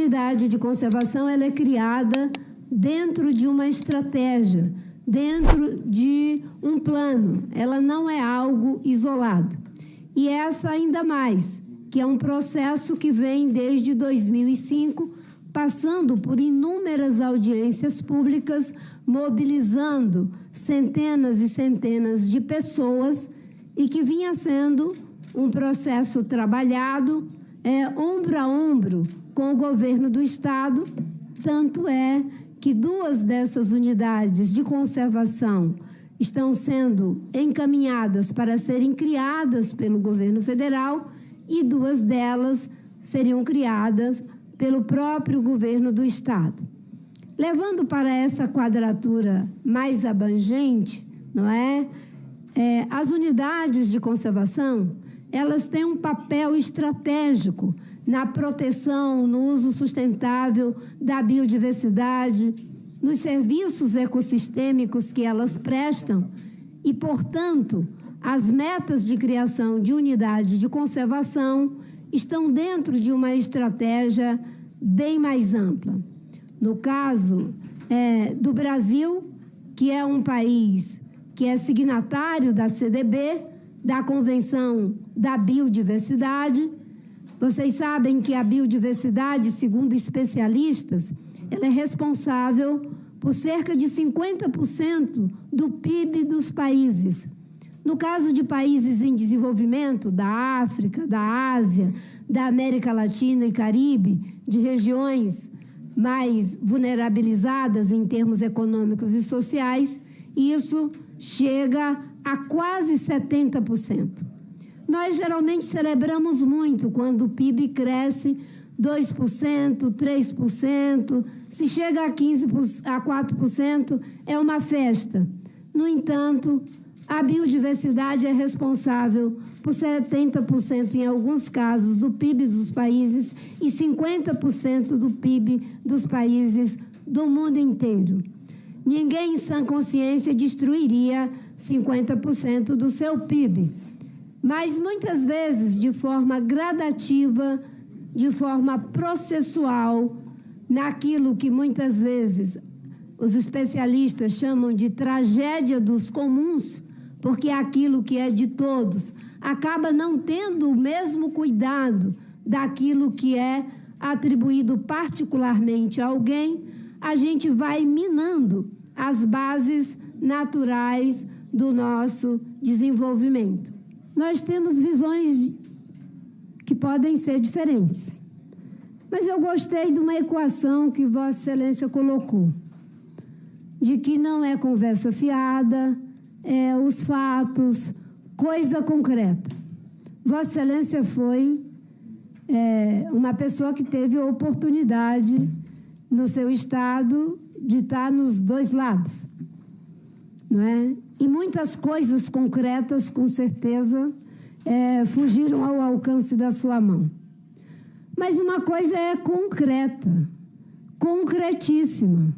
unidade de conservação ela é criada dentro de uma estratégia, dentro de um plano. Ela não é algo isolado. E essa ainda mais, que é um processo que vem desde 2005, passando por inúmeras audiências públicas, mobilizando centenas e centenas de pessoas e que vinha sendo um processo trabalhado ombro a ombro com o governo do Estado. Tanto é que 2 dessas unidades de conservação estão sendo encaminhadas para serem criadas pelo governo federal e 2 delas seriam criadas pelo próprio governo do Estado. Levando para essa quadratura mais abrangente, não é? As unidades de conservação, elas têm um papel estratégico na proteção, no uso sustentável da biodiversidade, nos serviços ecossistêmicos que elas prestam e, portanto, as metas de criação de unidade de conservação estão dentro de uma estratégia bem mais ampla. No caso do Brasil, que é um país que é signatário da CDB, da Convenção da Biodiversidade, vocês sabem que a biodiversidade, segundo especialistas, ela é responsável por cerca de 50% do PIB dos países. No caso de países em desenvolvimento, da África, da Ásia, da América Latina e Caribe, de regiões mais vulnerabilizadas em termos econômicos e sociais, isso chega a quase 70%. Nós geralmente celebramos muito quando o PIB cresce 2%, 3%, se chega a 15%, a 4%, é uma festa. No entanto, a biodiversidade é responsável por 70%, em alguns casos, do PIB dos países e 50% do PIB dos países do mundo inteiro. Ninguém em sã consciência destruiria 50% do seu PIB, mas muitas vezes de forma gradativa, de forma processual, naquilo que muitas vezes os especialistas chamam de tragédia dos comuns, porque aquilo que é de todos acaba não tendo o mesmo cuidado daquilo que é atribuído particularmente a alguém, a gente vai minando as bases naturais do nosso desenvolvimento. Nós temos visões que podem ser diferentes, mas eu gostei de uma equação que Vossa Excelência colocou, de que não é conversa fiada, é os fatos, coisa concreta. Vossa Excelência foi uma pessoa que teve a oportunidade no seu estado de estar nos 2 lados, não é? E muitas coisas concretas, com certeza, fugiram ao alcance da sua mão. Mas uma coisa é concreta, concretíssima.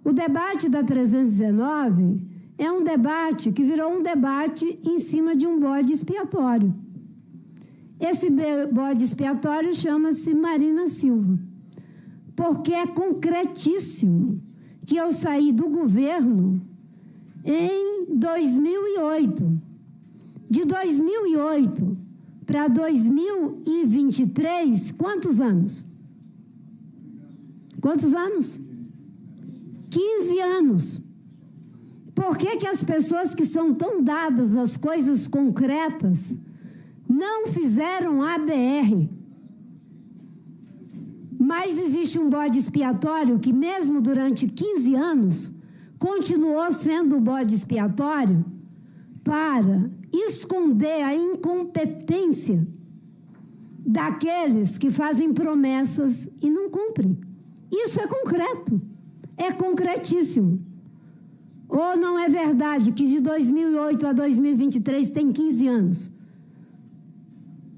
O debate da 319 é um debate que virou um debate em cima de um bode expiatório. Esse bode expiatório chama-se Marina Silva, porque é concretíssimo que eu saí do governo em 2008. De 2008 para 2023, quantos anos? Quantos anos? 15 anos. Por que as pessoas que são tão dadas às coisas concretas não fizeram a BR? Mas existe um bode expiatório que, mesmo durante 15 anos, continuou sendo o bode expiatório para esconder a incompetência daqueles que fazem promessas e não cumprem. Isso é concreto, é concretíssimo. Ou não é verdade que de 2008 a 2023 tem 15 anos?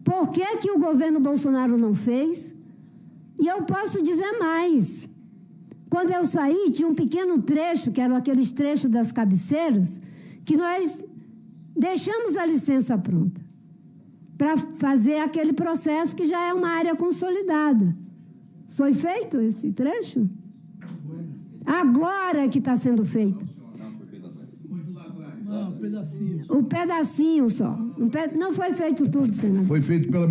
Por que o governo Bolsonaro não fez? E eu posso dizer mais. Quando eu saí, tinha um pequeno trecho, que eram aqueles trechos das cabeceiras, que nós deixamos a licença pronta para fazer aquele processo que já é uma área consolidada. Foi feito esse trecho? Agora que está sendo feito. Não, pedacinho. O pedacinho só. Não foi feito tudo, senador. Foi feito pela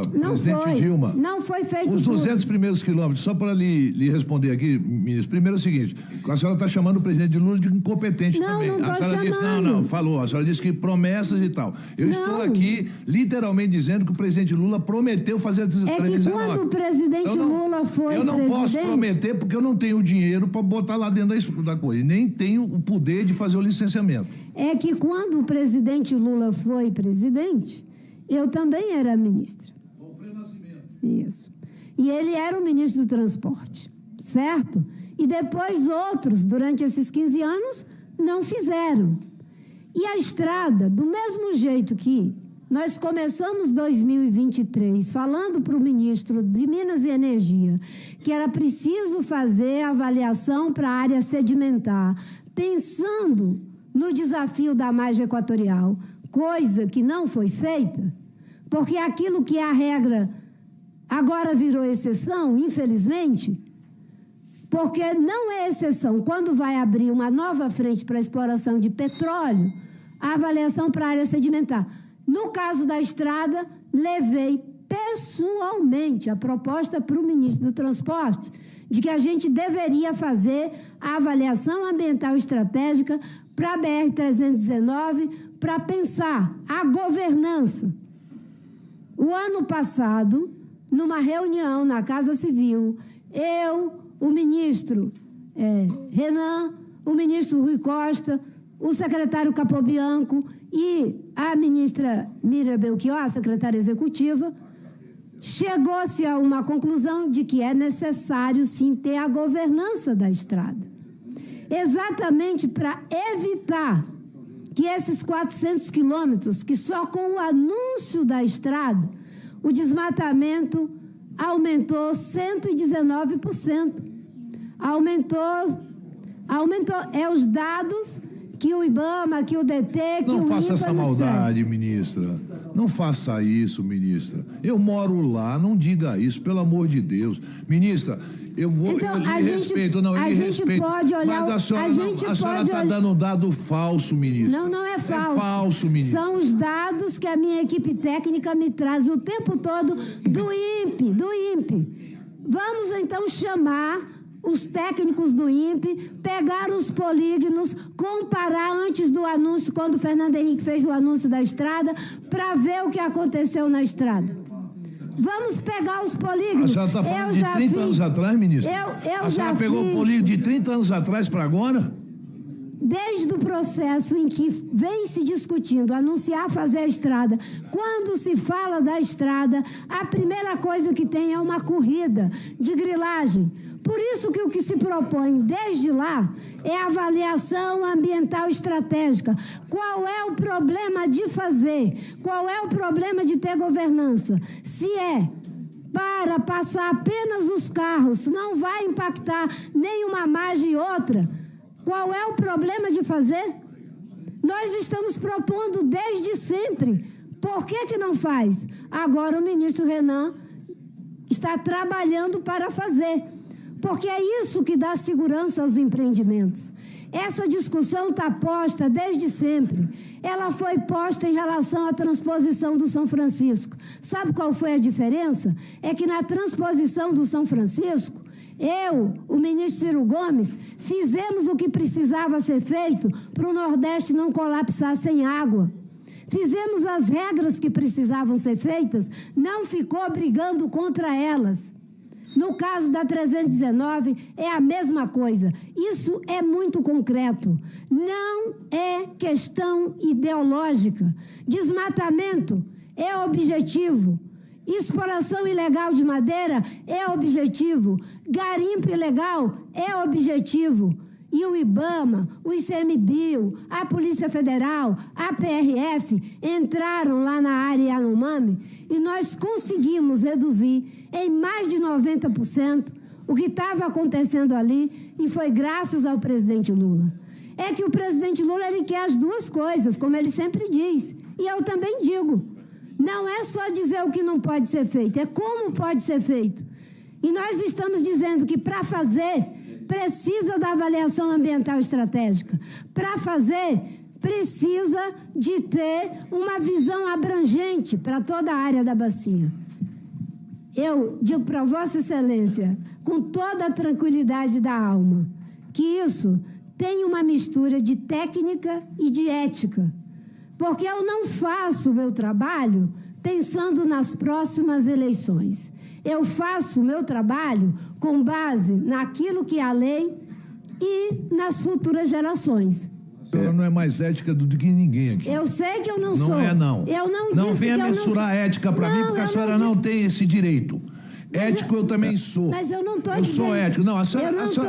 presidente Dilma. Não foi feito Os 200 tudo. primeiros quilômetros, só para lhe responder aqui, ministro. Primeiro é o seguinte, a senhora está chamando o presidente Lula de incompetente também. Não A estou senhora chamando. disse, não, falou. A senhora disse que promessas e tal. Eu estou aqui literalmente dizendo que o presidente Lula prometeu fazer a 319. É que quando o presidente Lula foi Eu não presidente, posso prometer porque eu não tenho dinheiro para botar lá dentro da coisa. E nem tenho o poder de fazer o licenciamento. É que quando o presidente Lula foi presidente, eu também era ministra. Isso. E ele era o ministro do transporte, certo? E depois outros, durante esses 15 anos, não fizeram. E a estrada, do mesmo jeito que nós começamos 2023 falando para o ministro de Minas e Energia que era preciso fazer avaliação para a área sedimentar, pensando no desafio da margem equatorial, coisa que não foi feita, porque aquilo que é a regra agora virou exceção, infelizmente, porque não é exceção. Quando vai abrir uma nova frente para a exploração de petróleo, a avaliação para a área sedimentar. No caso da estrada, levei pessoalmente a proposta para o ministro do Transporte de que a gente deveria fazer a avaliação ambiental estratégica para a BR-319 para pensar a governança. O ano passado, numa reunião na Casa Civil, eu, o ministro Renan, o ministro Rui Costa, o secretário Capobianco e a ministra Miriam Belchior, secretária executiva, chegou-se a uma conclusão de que é necessário, sim, ter a governança da estrada. Exatamente para evitar que esses 400 quilômetros, que só com o anúncio da estrada, o desmatamento aumentou 119%. Aumentou. É os dados que o IBAMA, que o DT, que o INPA... Não faça essa maldade, ministra. Não faça isso, ministra. Eu moro lá, não diga isso, pelo amor de Deus. Ministra, eu lhe respeito. Pode olhar, mas a senhora está dando um dado falso, ministra. Não é falso. É falso, ministra. São os dados que a minha equipe técnica me traz o tempo todo do INPE. Vamos, então, chamar os técnicos do INPE, pegar os polígonos, comparar antes do anúncio, quando o Fernando Henrique fez o anúncio da estrada, para ver o que aconteceu na estrada. Vamos pegar os polígonos. A senhora está falando de 30 anos atrás, ministro? A senhora pegou o polígono de 30 anos atrás para agora? Desde o processo em que vem se discutindo anunciar fazer a estrada, quando se fala da estrada, a primeira coisa que tem é uma corrida de grilagem. Por isso que o que se propõe desde lá é a avaliação ambiental estratégica. Qual é o problema de fazer? Qual é o problema de ter governança? Se é para passar apenas os carros, não vai impactar nenhuma margem e outra, qual é o problema de fazer? Nós estamos propondo desde sempre. Por que não faz? Agora o ministro Renan está trabalhando para fazer. Porque é isso que dá segurança aos empreendimentos. Essa discussão está posta desde sempre. Ela foi posta em relação à transposição do São Francisco. Sabe qual foi a diferença? É que na transposição do São Francisco, o ministro Ciro Gomes, fizemos o que precisava ser feito para o Nordeste não colapsar sem água. Fizemos as regras que precisavam ser feitas, não ficou brigando contra elas. No caso da 319, é a mesma coisa. Isso é muito concreto. Não é questão ideológica. Desmatamento é objetivo. Exploração ilegal de madeira é objetivo. Garimpo ilegal é objetivo. E o IBAMA, o ICMBio, a Polícia Federal, a PRF entraram lá na área Yanomami e nós conseguimos reduzir em mais de 90% o que estava acontecendo ali, e foi graças ao presidente Lula. É que o presidente Lula ele quer as duas coisas, como ele sempre diz, e eu também digo. Não é só dizer o que não pode ser feito, é como pode ser feito. E nós estamos dizendo que, para fazer, precisa da avaliação ambiental estratégica. Para fazer, precisa de ter uma visão abrangente para toda a área da bacia. Eu digo para Vossa Excelência, com toda a tranquilidade da alma, que isso tem uma mistura de técnica e de ética. Porque eu não faço o meu trabalho pensando nas próximas eleições. Eu faço o meu trabalho com base naquilo que é a lei e nas futuras gerações. A senhora não é mais ética do que ninguém aqui. Eu sei que eu não sou. Não é, não. Eu não Não disse venha que eu mensurar não sou. ética para mim, porque a senhora não tem esse direito. Ético eu também sou. Mas eu não estou dizendo... Eu sou ético. Não, a senhora... Eu não estou